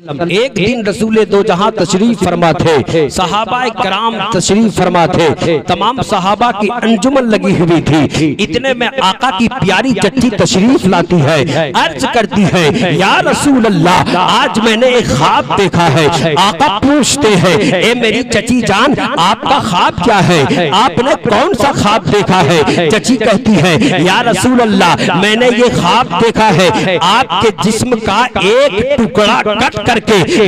एक दिन रसूल दो जहां तशरीफ फरमा थे, सहाबा कराम तशरीफ फरमा थे, तमाम सहाबा की अंजुमन लगी हुई थी। इतने में आका की प्यारी चच्ची तशरीफ लाती है, अर्ज करती है, या रसूल अल्लाह, आज मैंने एक ख्वाब देखा है। आका पूछते हैं, ए मेरी चची जान, आपका ख्वाब क्या है? आपने कौन सा ख्वाब देखा है? चची कहती है, या रसूल अल्लाह, मैंने ये ख्वाब देखा है, आपके जिस्म का एक टुकड़ा कट करके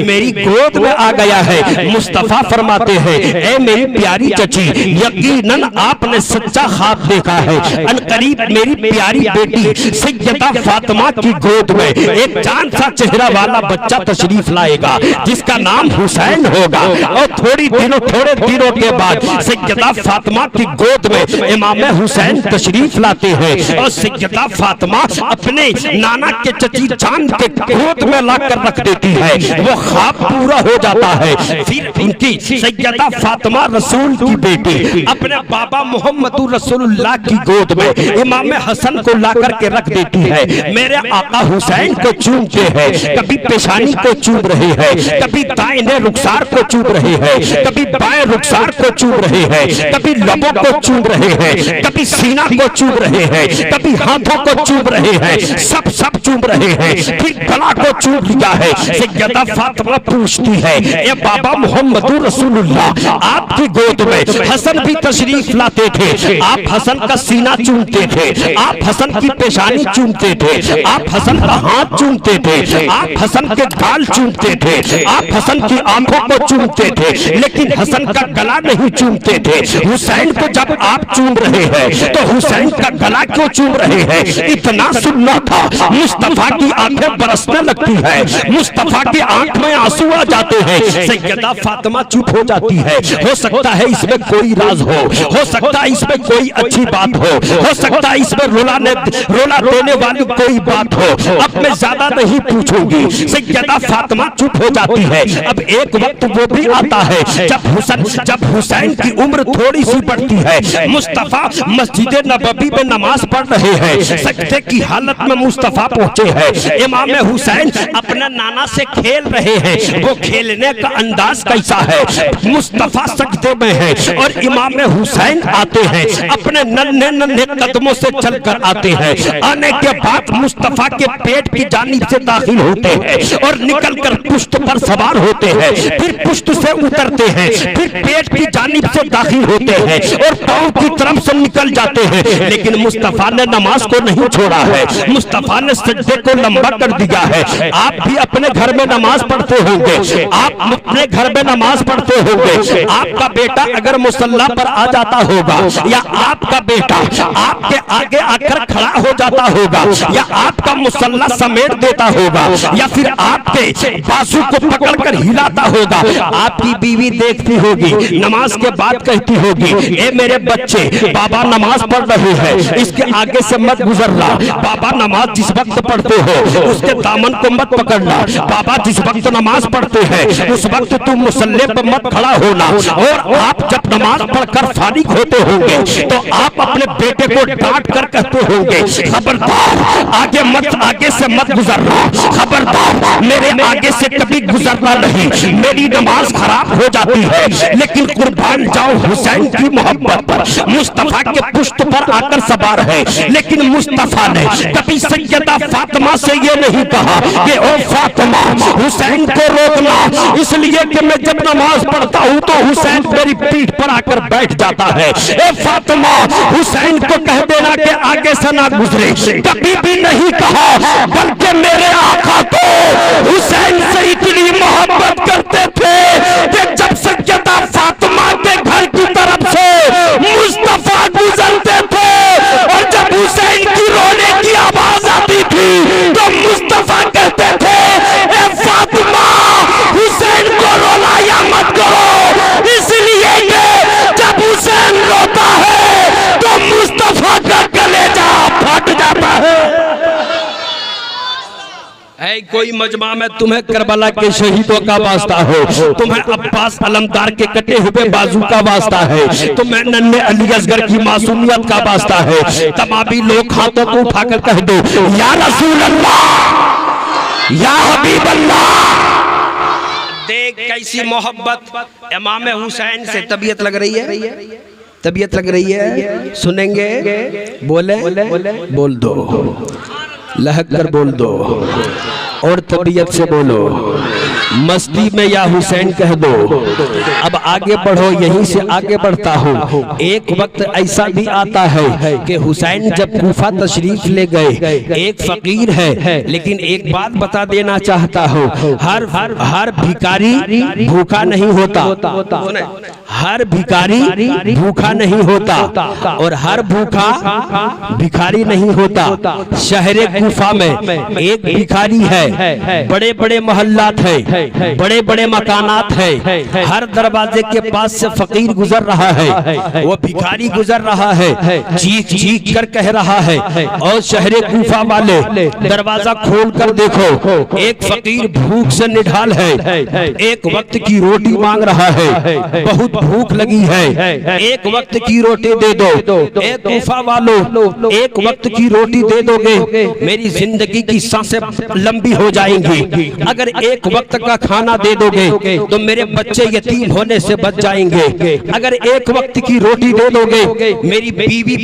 मेरी गोद में आ गया है। मुस्तफा फरमाते हैं, ए मेरी प्यारी चची, यकीनन आपने सच्चा ख्वाब देखा है। अनकरीब मेरी प्यारी बेटी सैयदा फातिमा की गोद में एक चांद सा चेहरा वाला बच्चा तशरीफ लाएगा, जिसका नाम हुसैन होगा। और थोड़े दिनों के बाद सैयदा फातिमा की गोद में इमाम हुसैन तशरीफ लाते हैं और सैयदा फातिमा अपने नाना के चची जान के गोद में लाकर रख देती है। वो ख्वाब पूरा हो जाता है। फिर उनकी सैयदा फातिमा रसूल की बेटी अपने बाबा मोहम्मद रसूलुल्लाह की गोद में इमाम हसन को लाकर के रख देती है। मेरे आका हुसैन को चूमते हैं, कभी पेशानी को चूम रहे हैं, कभी दाहिने रुखसार को चूम रहे हैं, कभी बाएं रुखसार को चूम रहे हैं, कभी लबों को चूम रहे हैं, कभी सीना को चूम रहे हैं, कभी हाथों को चूम रहे हैं, सब चूम रहे हैं। फिर गला को चूम लिया है। सैयदा फातिमा पूछती है, ए बाबा मोहम्मद रसूलुल्लाह, आपकी गोद में हसन भी तशरीफ लाते थे, आप हसन का सीना चूमते थे, आप हसन की पेशानी चूमते थे, आप हसन का हाथ चूमते थे, आप हसन के गाल चूमते थे, आप हसन की आंखों को चूमते थे, लेकिन हसन का गला नहीं चूमते थे। हुसैन को जब आप चूम रहे हैं तो हुसैन का गला क्यों चूम रहे हैं? इतना सुनना था। मुस्तफा की आंखें बरसने लगती है, मुस्तफा की आंख में आंसू आ जाते हैं। सैयदा फातिमा चुप हो जाती है। हो सकता है इसमें कोई राज हो सकता है इसमें कोई अच्छी बात हो सकता है इसमें रोला देने वाली कोई बात हो। अब मैं ज्यादा नहीं पूछूंगी। सैयदा फातिमा चुप हो जाती है। अब एक वक्त वो भी आता है जब हुसैन की उम्र थोड़ी सी बढ़ती है। मुस्तफा मस्जिद नबवी में नमाज पढ़ रहे हैं, सजदे की हालत में मुस्तफा पहुंचे हैं। इमाम हुसैन अपने नाना से खेल रहे हैं। वो खेलने का अंदाज कैसा है? मुस्तफा सजदे में है और इमाम हुसैन आते हैं, अपने नन्हे कदमों से चलकर आते हैं। आने के बाद मुस्तफा के पेट की जानिब से दाखिल होते हैं और निकलकर पुश्त पर सवार होते हैं, फिर पुश्त से उतरते हैं, फिर पेट की जानिब से दाखिल होते हैं और पांव की तरफ से निकल जाते हैं। लेकिन मुस्तफा ने नमाज को नहीं छोड़ा है, मुस्तफा ने सजदे को लंबा कर दिया है। आप भी अपने घर में नमाज पढ़ते होंगे, आप अपने घर में नमाज पढ़ते होंगे। आपका बेटा अगर मुसल्ला पर आ जाता होगा या आपका बेटा आपके आगे आकर खड़ा हो जाता होगा या आपका मुसल्ला समेट देता होगा या फिर आपके बाजू को पकड़कर हिलाता होगा, आपकी बीवी देखती होगी, नमाज के बाद कहती होगी, ए मेरे बच्चे, बाबा नमाज पढ़ रहे हैं, इसके आगे से मत गुजरना। बाबा नमाज जिस वक्त पढ़ते हो उसके दामन को मत पकड़ना। बाबा जिस वक्त नमाज पढ़ते हैं उस वक्त तुम मुसल्ले पर मत खड़ा होना। और आप जब नमाज पढ़कर फारिग होते होंगे तो आप अपने बेटे को डांट कर कहते होंगे, खबरदार आगे से मत गुजरना, खबरदार मेरे आगे से कभी गुजरना नहीं, मेरी नमाज खराब हो जाती है। लेकिन कुर्बान जाओ हुसैन की मोहब्बत पर, मुस्तफा के पुश्त पर आकर सवार है। लेकिन मुस्तफा ने कभी सैयदा फातिमा से ये नहीं कहा कि ओ फातिमा हुसैन को रोकना, इसलिए कि मैं जब नमाज पढ़ता हूँ तो हुसैन मेरी पीठ पर आकर बैठ जाता है। ए फातिमा हुसैन को कह देना कि आगे से ना गुजरे, कभी भी नहीं कहा, बल्कि मेरे आका तो हुसैन से इतनी मोहब्बत करते थे कि जब सैयदा फातिमा के घर की तरफ से मुस्तफा गुजरते थे और जब हुसैन की रोने की आवाज आती थी तो मुस्तफा कहते थे, ए फातिमा हुसैन को रोलाया मत करो, इसलिए कि जब हुसैन रोता है तो मुस्तफा का कलेजा फट जाता है। ऐ कोई मजमा में तुम्हें करबला के शहीदों का वास्ता हो, तुम्हें अब्बास अलमदार के कटे हुए बाजू का वास्ता है, तुम्हें नन्हे अली असगर की मासूमियत का वास्ता है। तमामी लोग हाथों को उठाकर कह दो, या रसूल अल्लाह, या हबीब अल्लाह, कैसी मोहब्बत इमाम हुसैन से तबीयत लग रही है, तबीयत लग रही है, सुनेंगे? बोले बोल दो, लहक कर बोल दो और तबीयत से बोलो, मस्ती में या हुसैन कह दो। अब आगे बढ़ो, यहीं से आगे बढ़ता हूँ। एक वक्त ऐसा भी आता है कि हुसैन जब कूफा तशरीफ ले गए, एक फकीर है, लेकिन एक बात बता देना चाहता हूँ, हर भिखारी भूखा नहीं होता, हर भिखारी भूखा नहीं होता और हर भूखा भिखारी नहीं होता। शहरे कूफा में एक भिखारी है, बड़े बड़े मोहल्लात है, बड़े बड़े मकानात है, हर दरवाजे के पास से फकीर गुजर रहा है, वो भिखारी गुजर रहा है, चीख चीख कर कह रहा है, और शहरे कूफा वाले दरवाजा खोल कर देखो, एक फकीर भूख से निढाल है, एक वक्त की रोटी मांग रहा है, बहुत भूख लगी है, एक वक्त की रोटी दे दो। एक कूफा वालों, एक वक्त की रोटी दे दोगे मेरी जिंदगी की सांसें लंबी हो जाएंगी, अगर एक वक्त का खाना दे दोगे तो मेरे बच्चे यतीम होने से बच जाएंगे, अगर एक वक्त की रोटी दे दोगे मेरी बीवी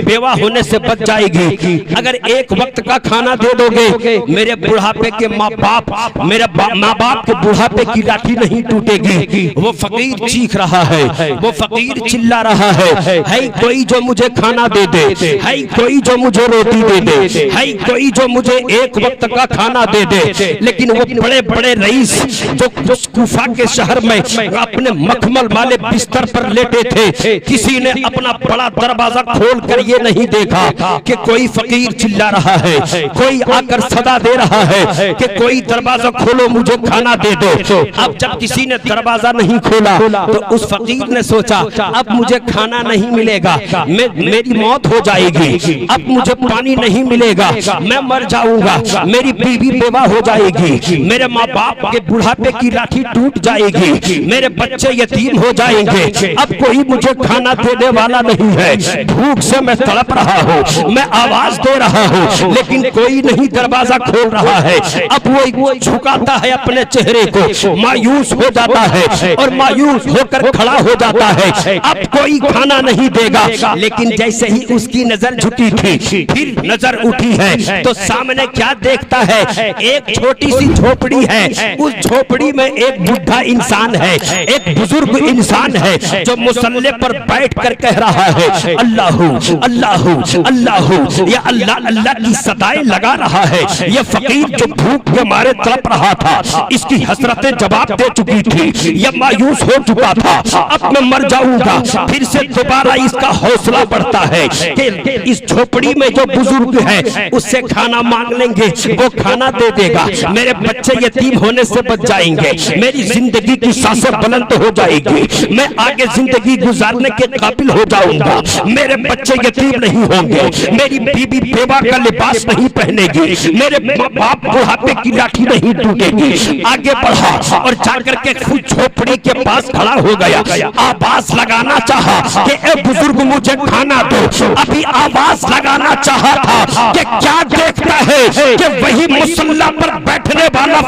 बेवा होने से बच जाएगी, अगर एक वक्त का खाना दे दोगे मेरे बुढ़ापे के माँ बाप, मेरे माँ बाप के बुढ़ापे की लाठी नहीं टूटेगी। वो फकीर चीख रहा है, वो फकीर चिल्ला रहा है कोई जो मुझे खाना दे दे, है कोई जो मुझे रोटी दे दे, है कोई जो मुझे एक वक्त का खाना दे दे। लेकिन वो बड़े बड़े रईस जो कूफा के शहर में अपने मखमल वाले बिस्तर पर लेटे थे, किसी ने अपना बड़ा दरवाजा खोल कर ये नहीं देखा कि कोई फकीर चिल्ला रहा है, कोई आकर सदा दे रहा है कि कोई दरवाजा खोलो मुझे खाना दे दो। अब जब किसी ने दरवाजा नहीं खोला तो उस फकीर ने सोचा अब मुझे खाना नहीं मिलेगा, मेरी मौत हो जाएगी, अब मुझे पानी नहीं मिलेगा, मैं मर जाऊंगा, मेरी बीवी बेवा हो जाएगी, मेरे माँ बाप के बुढ़ापे की लाठी टूट जाएगी, मेरे बच्चे यतीम हो जाएंगे, अब कोई मुझे खाना देने वाला नहीं है, भूख से मैं तड़प रहा हूँ, मैं आवाज दे रहा हूँ लेकिन कोई नहीं दरवाजा खोल रहा है। अब वो झुकाता है अपने चेहरे को, मायूस हो जाता है और मायूस होकर खड़ा हो जाता है, अब कोई खाना नहीं देगा। लेकिन जैसे ही उसकी नजर झुकी थी, फिर नजर उठी है तो सामने क्या देखता है, एक छोटी सी झोपड़ी है, उस झोपड़ी में एक बुढ़ा इंसान है, एक बुजुर्ग इंसान है जो मुसल्ले पर बैठ कर कह रहा है अल्लाहू अल्लाहू अल्लाहू, या अल्लाह अल्लाह की सदाएं लगा रहा है। ये फकीर जो भूख के मारे तड़प रहा था, इसकी हसरतें जवाब दे चुकी थी, यह मायूस हो चुका था, अब मैं मर जाऊंगा। फिर से दोबारा इसका हौसला बढ़ता है कि इस झोपड़ी में जो बुजुर्ग है उससे खाना मांग लेंगे, वो खाना दे देगा, मेरे बच्चे यतीम होने से बच जाएंगे, मेरी जिंदगी की सांसें बुलंद हो जाएगी, मैं आगे जिंदगी गुजारने के काबिल हो जाऊंगा, मेरे बच्चे यतीम नहीं होंगे, मेरी बीवी बेवा का लिबास नहीं पहनेगी, मेरे माँ बाप बुढ़ापे की लाठी नहीं टूटेगी। आगे बढ़ा और जाकर के खुद झोपड़ी के पास खड़ा हो गया, आवाज लगाना चाहा कि ए बुजुर्ग मुझे खाना दो, अभी आवाज लगाना चाहा था कि क्या देखता है कि वही मुसल्ला पर बैठने वाला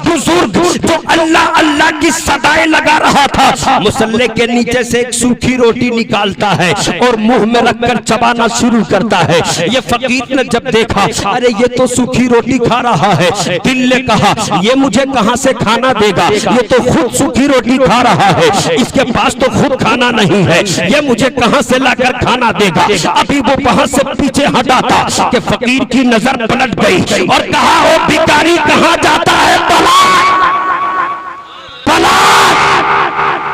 बुजुर्ग जो अल्लाह अल्लाह की सदाएं लगा रहा था, मुसल्ले के नीचे से एक सूखी रोटी निकालता है और मुंह में रखकर चबाना शुरू करता है। ये फकीर ने जब देखा अरे ये तो सूखी रोटी खा रहा है, दिल ने कहा ये मुझे कहां से खाना देगा, ये तो खुद सूखी रोटी खा रहा है, इसके पास तो खुद खाना नहीं है, ये मुझे कहां से लाकर खाना देगा। अभी वो वहां से पीछे हटा था कि फकीर की नजर पलट गई और कहा ओ भिखारी कहां जाता है,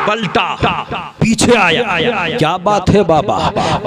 पलटा पीछे आया, क्या बात है बाबा,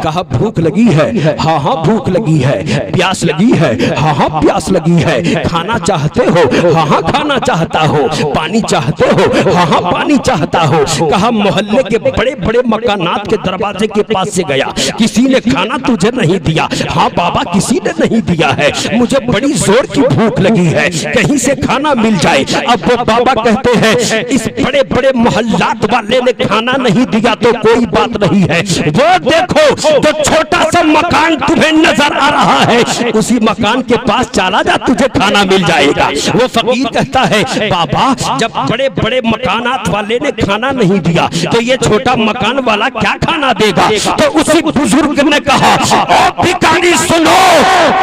कहा भूख लगी है, हाँ हाँ भूख लगी है, प्यास लगी है, हाँ हाँ प्यास लगी है, खाना चाहते हो, हाँ हाँ खाना चाहता हो, पानी चाहते हो, हाँ हाँ पानी चाहता हो। कहा मोहल्ले के बड़े बड़े मकानात के दरवाजे के पास से गया, किसी ने खाना तुझे नहीं दिया, हाँ बाबा किसी ने नहीं दिया है, मुझे बड़ी जोर की भूख लगी है, कहीं से खाना मिल जाए। अब वो बाबा कहते हैं इस बड़े बड़े मोहल्लात वाले ने खाना नहीं दिया तो तो कोई बात नहीं है। वो देखो जो छोटा सा मकान तुम्हें नजर आ रहा है, उसी मकान के पास चला जा, तुझे खाना मिल जाएगा। वो फकीर कहता है बाबा, जब बड़े बड़े मकानात वाले ने खाना नहीं दिया तो ये छोटा मकान वाला क्या खाना देगा? तो उसी बुजुर्ग ने कहा, ओ भिखारी सुनो,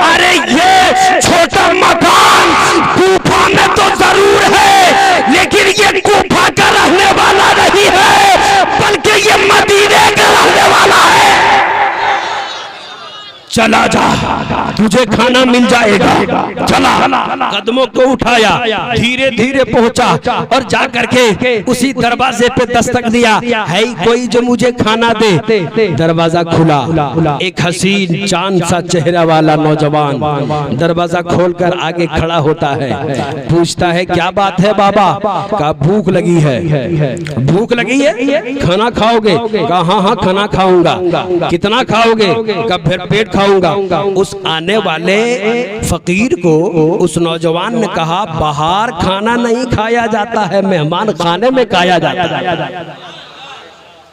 अरे ये छोटा मकान कूफा में तो जरूर है, लेकिन ये कूफा का रहने वाला नहीं है, बल्कि ये मदीने का रहने वाला है। चला जा, तुझे खाना मिल जाएगा। चला, कदमों को उठाया, धीरे धीरे पहुंचा और जा करके उसी दरवाजे पे दस्तक दिया, है कोई जो मुझे खाना दे? दरवाजा खुला, एक हसीन चांद सा चेहरा वाला नौजवान दरवाजा खोलकर आगे खड़ा होता है। पूछता है क्या बात है बाबा? का भूख लगी है। भूख लगी है, खाना खाओगे? कहा हाँ हाँ खाना खाऊंगा। कितना खाओगे? का फिर पेट खाऊंगा। उस आने वाले फकीर को उस नौजवान ने कहा, बाहर खाना नहीं खाया जाता है, मेहमान खाने में खाया जाता है।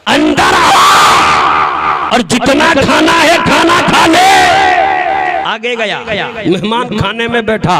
अंदर आओ और जितना खाना है खाना खा ले। आगे गया, मेहमान खाने में बैठा,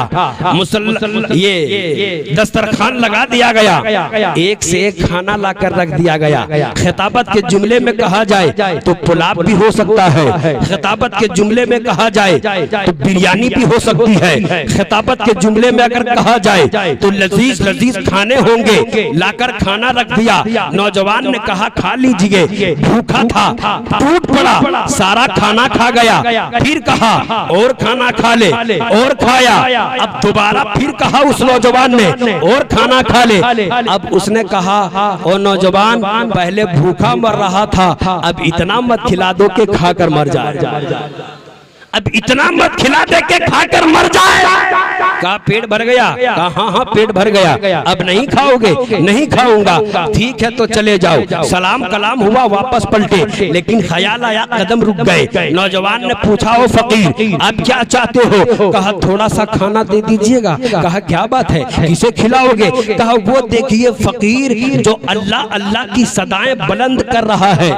ये दस्तरखान लगा दिया गया, एक से एक खाना लाकर रख दिया गया। खिताबत के जुमले में कहा जाए तो पुलाव भी हो सकता है, खिताबत के जुमले में कहा जाए तो बिरयानी भी हो सकती है, खिताबत के जुमले में अगर कहा जाए तो लजीज लजीज खाने होंगे। लाकर खाना रख दिया। नौजवान ने कहा खा लीजिए, भूखा था, टूट पड़ा, सारा खाना खा गया। फिर कहा और खाना खा ले, और खाया। अब दोबारा फिर कहा उस नौजवान ने और खाना खा ले। अब उसने कहा ओ नौजवान, पहले भूखा मर रहा था, अब इतना मत खिला दो कि खाकर मर जाए। अब इतना मत खिला दे के खाकर मर जाए। कहा पेट भर गया? कहा हाँ हाँ पेट भर गया। अब नहीं खाओगे? नहीं खाऊंगा। ठीक है तो चले जाओ। सलाम कलाम हुआ, वापस पलटे, लेकिन ख्याल आया, कदम रुक गए। नौजवान ने पूछा ओ फकीर आप क्या चाहते हो? कहा थोड़ा सा खाना दे दीजिएगा। कहा क्या बात है, किसे खिलाओगे? कहा वो देखिए फकीर जो अल्लाह अल्लाह की सदाएं बुलंद कर रहा है।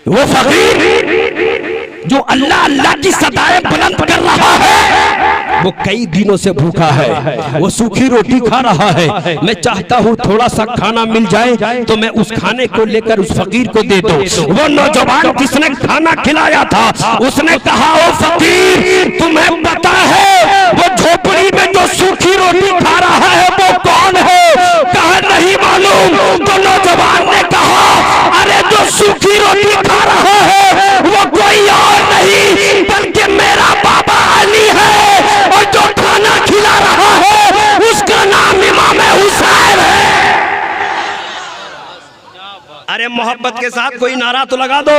वो फकीर जो अल्लाह अल्लाह की सदाएं बुलंद कर रहा है, वो कई दिनों से भूखा है, वो सूखी रोटी खा रहा है। मैं चाहता हूँ थोड़ा सा खाना मिल जाए तो मैं उस खाने को लेकर उस फकीर को दे दूं। वो नौजवान जिसने खाना खिलाया था उसने कहा ओ फकीर, तुम्हें पता है वो झोपड़ी में जो सूखी रोटी खा रहा है वो कौन है? कहा नहीं मालूम। तो नौजवान ने कहा अरे जो सूखी रोटी खा रहा है वो कोई और नहीं बल्कि मेरा बाबा अली है, और जो खाना खिला रहा है उसका नाम इमाम हुसैन है। अरे मोहब्बत के साथ कोई नारा तो लगा दो।